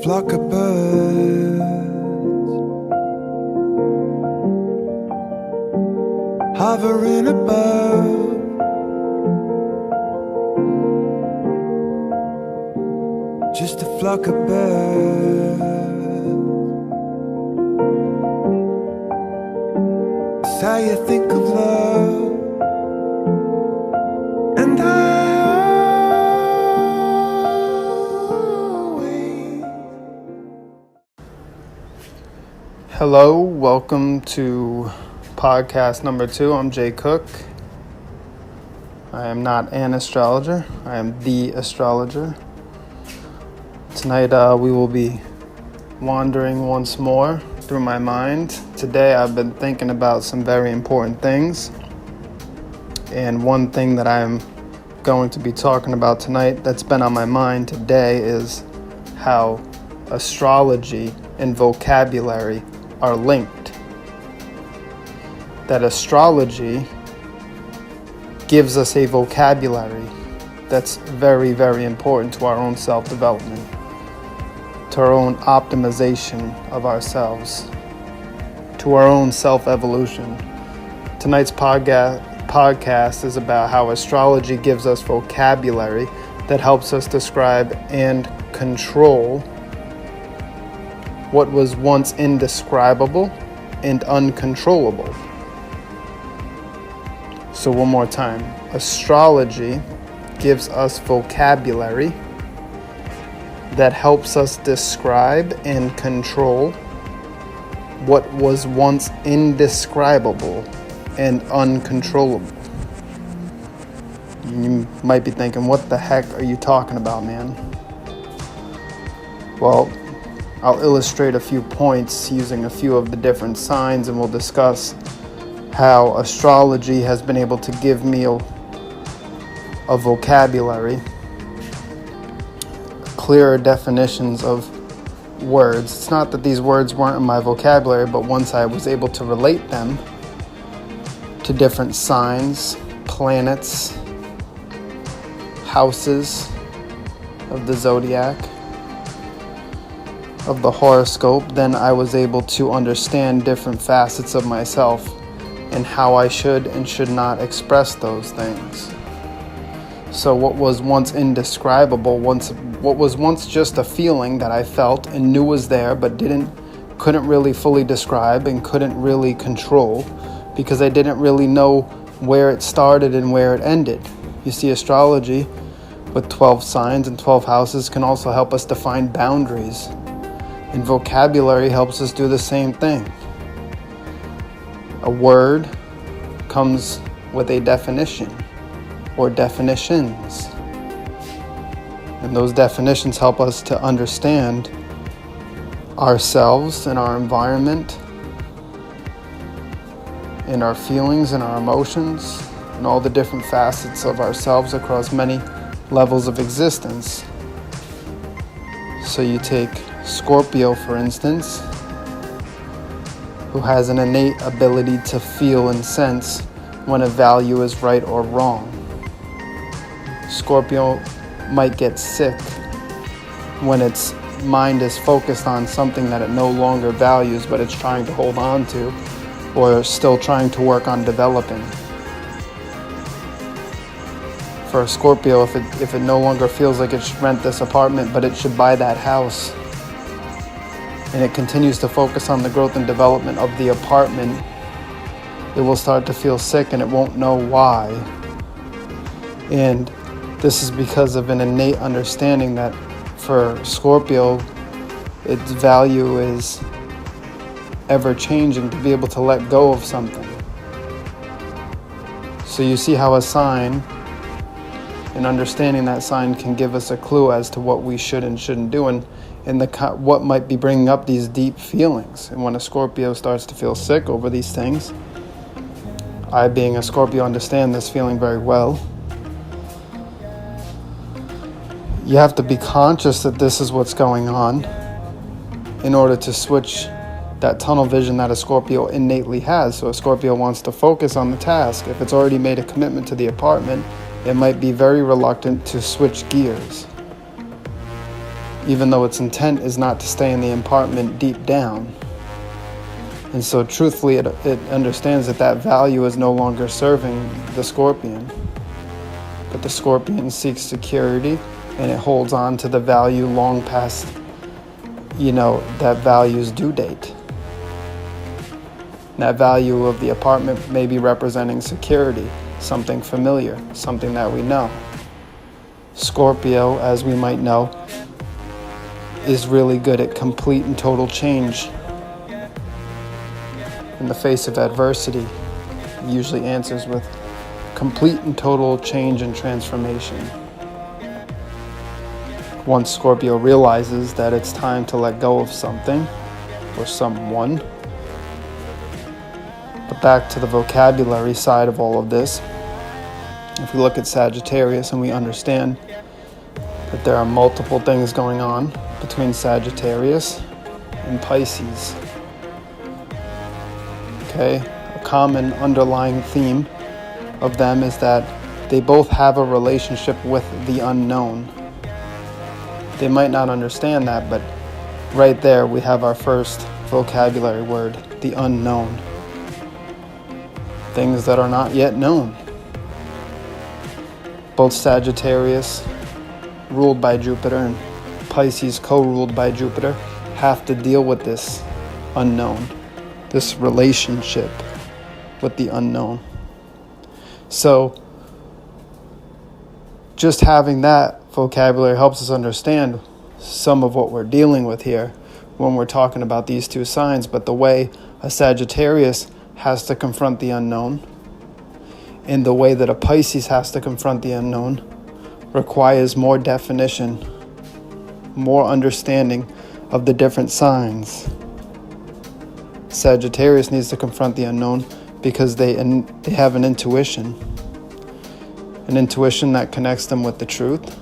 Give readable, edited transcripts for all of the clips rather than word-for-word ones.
flock of birds hovering above. Just a flock of birds. It's how you think of love. And Hello, welcome to podcast number 2. I'm Jay Cook. I am not an astrologer. I am the astrologer. Tonight we will be wandering once more through my mind. Today I've been thinking about some very important things. And one thing that I'm going to be talking about tonight that's been on my mind today is how astrology and vocabulary are linked. That astrology gives us a vocabulary that's very, very important to our own self-development, to our own optimization of ourselves, to our own self-evolution. Tonight's podcast is about how astrology gives us vocabulary that helps us describe and control what was once indescribable and uncontrollable. So one more time, astrology gives us vocabulary that helps us describe and control what was once indescribable and uncontrollable. You might be thinking, what the heck are you talking about, man? Well, I'll illustrate a few points using a few of the different signs, and we'll discuss how astrology has been able to give me a vocabulary, clearer definitions of words. It's not that these words weren't in my vocabulary, but once I was able to relate them to different signs, planets, houses of the zodiac, of the horoscope, then I was able to understand different facets of myself and how I should and should not express those things. So what was once indescribable, what was once just a feeling that I felt and knew was there but couldn't really fully describe and couldn't really control because I didn't really know where it started and where it ended. You see, astrology with 12 signs and 12 houses can also help us define boundaries. And vocabulary helps us do the same thing. A word comes with a definition or definitions. And those definitions help us to understand ourselves and our environment and our feelings and our emotions and all the different facets of ourselves across many levels of existence. So you take Scorpio, for instance, who has an innate ability to feel and sense when a value is right or wrong. Scorpio might get sick when its mind is focused on something that it no longer values, but it's trying to hold on to or still trying to work on developing. For a Scorpio, if it no longer feels like it should rent this apartment, but it should buy that house, and it continues to focus on the growth and development of the apartment, it will start to feel sick and it won't know why. And this is because of an innate understanding that for Scorpio, its value is ever changing, to be able to let go of something. So you see how a sign and understanding that sign can give us a clue as to what we should and shouldn't do, and what might be bringing up these deep feelings. And when a Scorpio starts to feel sick over these things, I, being a Scorpio, understand this feeling very well. You have to be conscious that this is what's going on in order to switch that tunnel vision that a Scorpio innately has. So a Scorpio wants to focus on the task. If it's already made a commitment to the apartment, it might be very reluctant to switch gears. even though its intent is not to stay in the apartment deep down. And so truthfully, it understands that value is no longer serving the scorpion. But the scorpion seeks security, and it holds on to the value long past, that value's due date. That value of the apartment may be representing security, something familiar, something that we know. Scorpio, as we might know, is really good at complete and total change. In the face of adversity, it usually answers with complete and total change and transformation. Once Scorpio realizes that it's time to let go of something or someone. But back to the vocabulary side of all of this, if we look at Sagittarius and we understand that there are multiple things going on between Sagittarius and Pisces. Okay, a common underlying theme of them is that they both have a relationship with the unknown. They might not understand that, but right there we have our first vocabulary word, the unknown. Things that are not yet known. Both Sagittarius, ruled by Jupiter, and Pisces, co-ruled by Jupiter, have to deal with this unknown, this relationship with the unknown. So, just having that vocabulary helps us understand some of what we're dealing with here when we're talking about these two signs, but the way a Sagittarius has to confront the unknown and the way that a Pisces has to confront the unknown requires more definition, more understanding of the different signs. Sagittarius needs to confront the unknown because they have an intuition that connects them with the truth,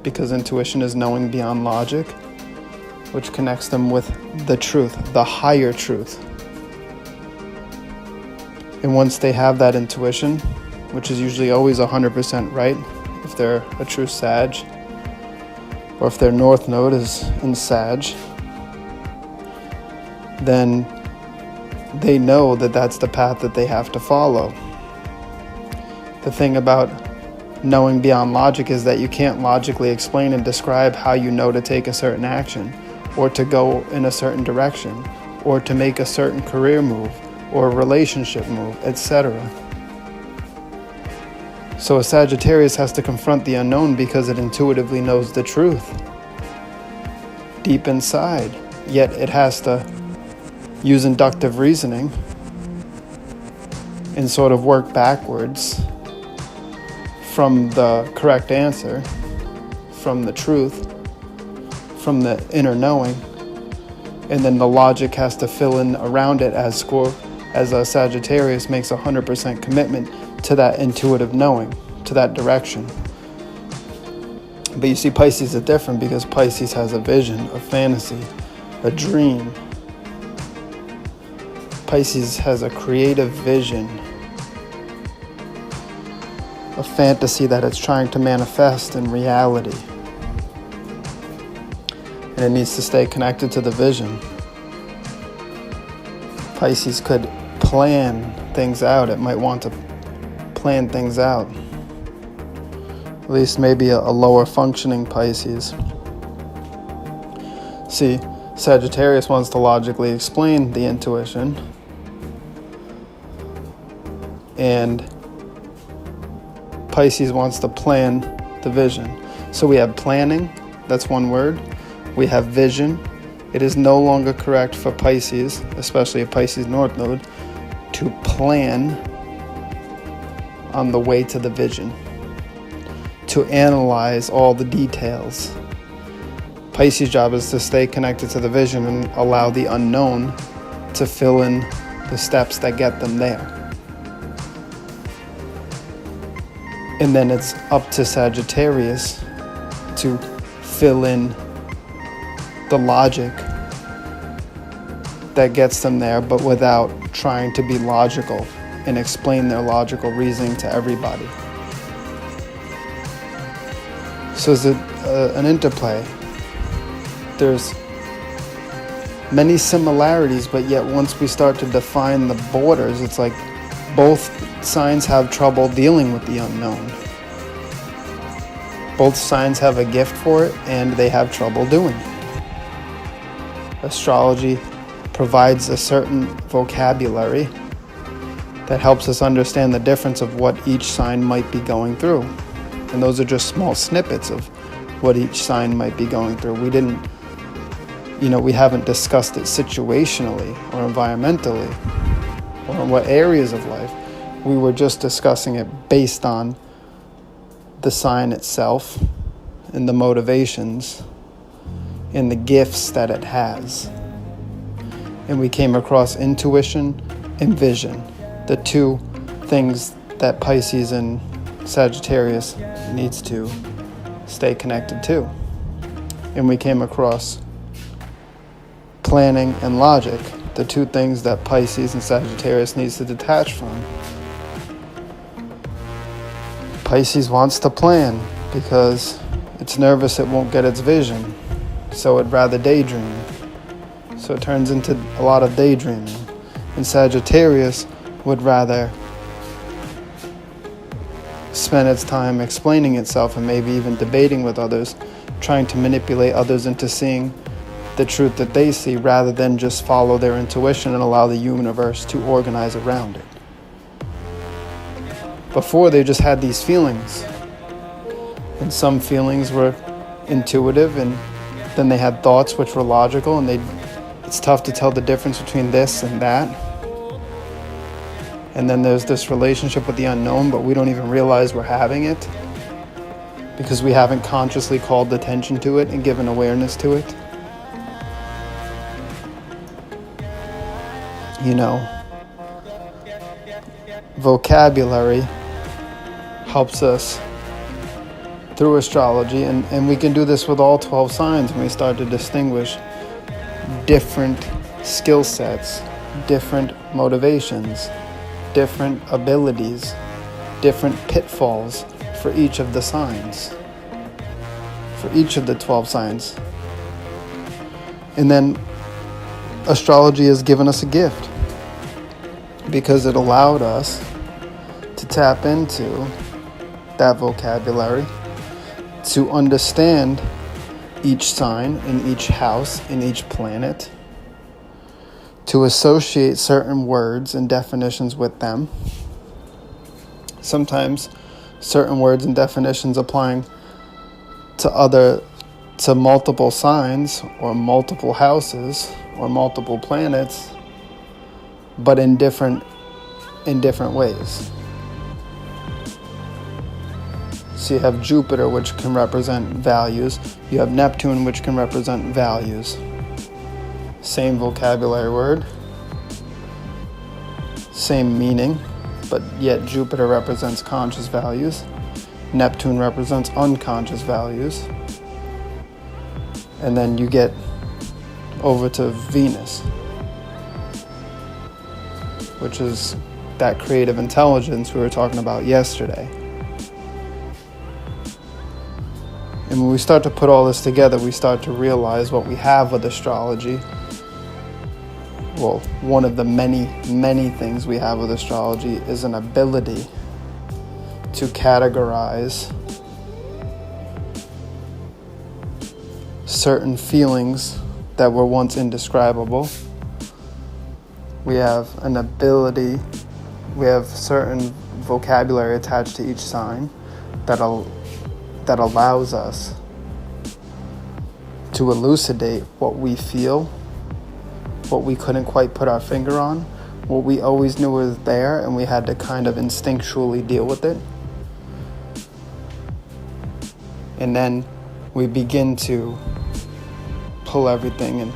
because intuition is knowing beyond logic, which connects them with the truth, the higher truth. And once they have that intuition, which is usually always 100% right, if they're a true Sag, or if their North Node is in Sag, then they know that that's the path that they have to follow. The thing about knowing beyond logic is that you can't logically explain and describe how you know to take a certain action, or to go in a certain direction, or to make a certain career move, or a relationship move, etc. So a Sagittarius has to confront the unknown because it intuitively knows the truth deep inside, yet it has to use inductive reasoning and sort of work backwards from the correct answer, from the truth, from the inner knowing, and then the logic has to fill in around it as a Sagittarius makes 100% commitment to that intuitive knowing, to that direction. But you see, Pisces is different because Pisces has a vision, a fantasy, a dream. Pisces has a creative vision, a fantasy that it's trying to manifest in reality. And it needs to stay connected to the vision. Pisces could plan things out. It might want to plan things out. At least maybe a lower functioning Pisces. See, Sagittarius wants to logically explain the intuition, and Pisces wants to plan the vision. So we have planning, that's one word. We have vision. It is no longer correct for Pisces, especially a Pisces North Node, to plan on the way to the vision, to analyze all the details. Pisces' job is to stay connected to the vision and allow the unknown to fill in the steps that get them there. And then it's up to Sagittarius to fill in the logic that gets them there, but without trying to be logical and explain their logical reasoning to everybody. So it's an interplay. there's many similarities, but yet once we start to define the borders, it's like both signs have trouble dealing with the unknown. Both signs have a gift for it, and they have trouble doing it. Astrology provides a certain vocabulary that helps us understand the difference of what each sign might be going through. And those are just small snippets of what each sign might be going through. We haven't discussed it situationally or environmentally or in what areas of life. We were just discussing it based on the sign itself and the motivations and the gifts that it has. And we came across intuition and vision, the two things that Pisces and Sagittarius needs to stay connected to. And we came across planning and logic, the two things that Pisces and Sagittarius needs to detach from. Pisces wants to plan because it's nervous it won't get its vision, so it'd rather daydream. So it turns into a lot of daydreaming. And Sagittarius would rather spend its time explaining itself and maybe even debating with others, trying to manipulate others into seeing the truth that they see rather than just follow their intuition and allow the universe to organize around it. Before, they just had these feelings, and some feelings were intuitive, and then they had thoughts which were logical, and it's tough to tell the difference between this and that. And then there's this relationship with the unknown, but we don't even realize we're having it because we haven't consciously called attention to it and given awareness to it. Vocabulary helps us through astrology, and we can do this with all 12 signs when we start to distinguish different skill sets, different motivations, different abilities, different pitfalls for each of the signs, for each of the 12 signs. And then astrology has given us a gift because it allowed us to tap into that vocabulary, to understand each sign in each house, in each planet, to associate certain words and definitions with them. Sometimes certain words and definitions applying to multiple signs or multiple houses or multiple planets, but in different ways. So you have Jupiter, which can represent values. You have Neptune, which can represent values. Same vocabulary word, same meaning, but yet Jupiter represents conscious values. Neptune represents unconscious values. And then you get over to Venus, which is that creative intelligence we were talking about yesterday. And when we start to put all this together, we start to realize what we have with astrology. Well, one of the many, many things we have with astrology is an ability to categorize certain feelings that were once indescribable. We have an ability, we have certain vocabulary attached to each sign that allows us to elucidate what we feel, what we couldn't quite put our finger on, what we always knew was there and we had to kind of instinctually deal with it. And then we begin to pull everything and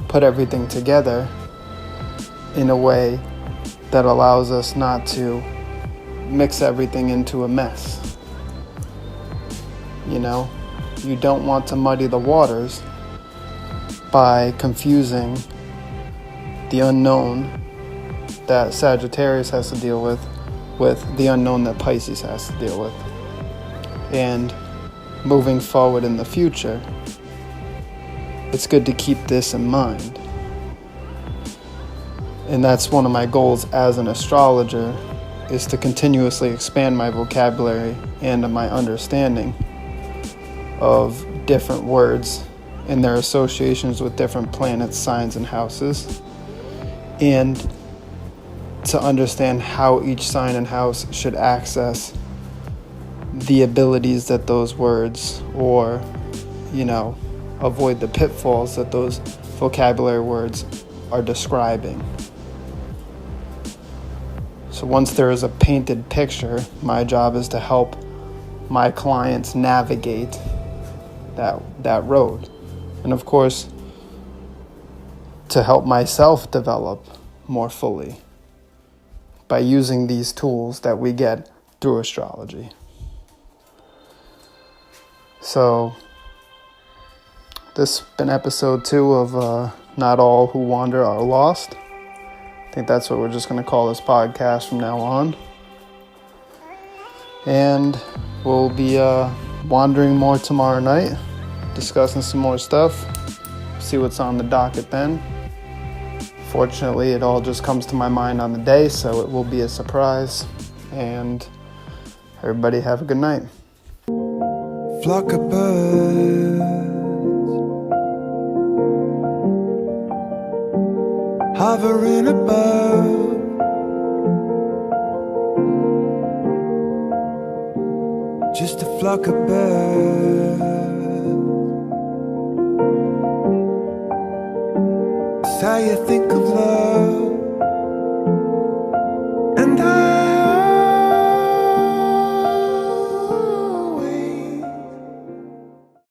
put everything together in a way that allows us not to mix everything into a mess. You don't want to muddy the waters by confusing the unknown that Sagittarius has to deal with the unknown that Pisces has to deal with. And moving forward in the future, it's good to keep this in mind. And that's one of my goals as an astrologer, is to continuously expand my vocabulary and my understanding of different words and their associations with different planets, signs, and houses, and to understand how each sign and house should access the abilities that those words, or, avoid the pitfalls that those vocabulary words are describing. So once there is a painted picture, my job is to help my clients navigate that road. And of course, to help myself develop more fully by using these tools that we get through astrology. So this has been episode 2 of Not All Who Wander Are Lost. I think that's what we're just going to call this podcast from now on. And we'll be wandering more tomorrow night, discussing some more stuff, see what's on the docket then. Fortunately, it all just comes to my mind on the day, so it will be a surprise. And everybody have a good night. Flock of birds hovering above, just a flock of birds. It's how you think